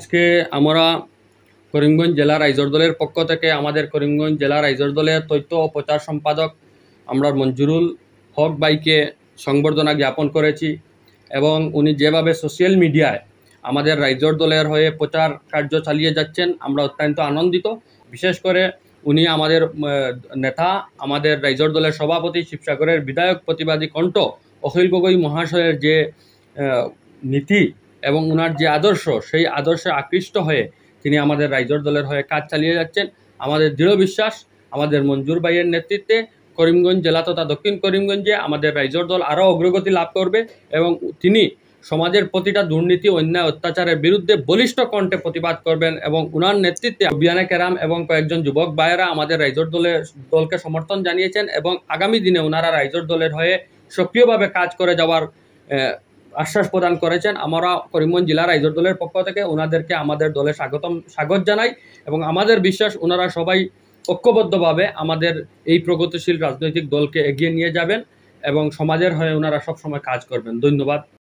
আজকে আমরা করিমগঞ্জ জেলা রাইজর দলের পক্ষ থেকে আমাদের করিমগঞ্জ জেলা রাইজর দলের তথ্য ও প্রচার সম্পাদক আমরা মঞ্জুরুল হক ভাইকে সংবর্ধনা জ্ঞাপন করেছি এবং উনি যেভাবে সোশ্যাল মিডিয়ায় আমাদের রাইজর দলের হয়ে প্রচার কার্য চালিয়ে যাচ্ছেন আমরা অত্যন্ত আনন্দিত। বিশেষ করে উনি আমাদের নেতা, আমাদের রাইজর দলের সভাপতি, শিবসাগরের বিধায়ক প্রতিবাদী কণ্ঠ অখিল গগৈ মহাশয়ের যে নীতি এবং ওনার যে আদর্শ, সেই আদর্শে আকৃষ্ট হয়ে তিনি আমাদের রাইজর দলের হয়ে কাজ চালিয়ে যাচ্ছেন। আমাদের দৃঢ় বিশ্বাস আমাদের মঞ্জুর ভাইয়ের নেতৃত্বে করিমগঞ্জ জেলা তথা দক্ষিণ করিমগঞ্জে আমাদের রাইজর দল আরও অগ্রগতি লাভ করবে এবং তিনি সমাজের প্রতিটা দুর্নীতি, অন্যায়, অত্যাচারের বিরুদ্ধে বলিষ্ঠ কণ্ঠে প্রতিবাদ করবেন এবং উনার নেতৃত্বে বিয়ানে কেরাম এবং কয়েকজন যুবক ভাইয়েরা আমাদের রাইজর দলকে সমর্থন জানিয়েছেন এবং আগামী দিনে ওনারা রাইজর দলের হয়ে সক্রিয়ভাবে কাজ করে যাওয়ার আশ্বাস প্রদান করেছেন। আমরা করিমগঞ্জ জেলা রাইজর দলের পক্ষ থেকে ওনাদেরকে আমাদের দলে স্বাগত জানাই এবং আমাদের বিশ্বাস ওনারা সবাই ঐক্যবদ্ধভাবে আমাদের এই প্রগতিশীল রাজনৈতিক দলকে এগিয়ে নিয়ে যাবেন এবং সমাজের হয়ে ওনারা সবসময় কাজ করবেন। ধন্যবাদ।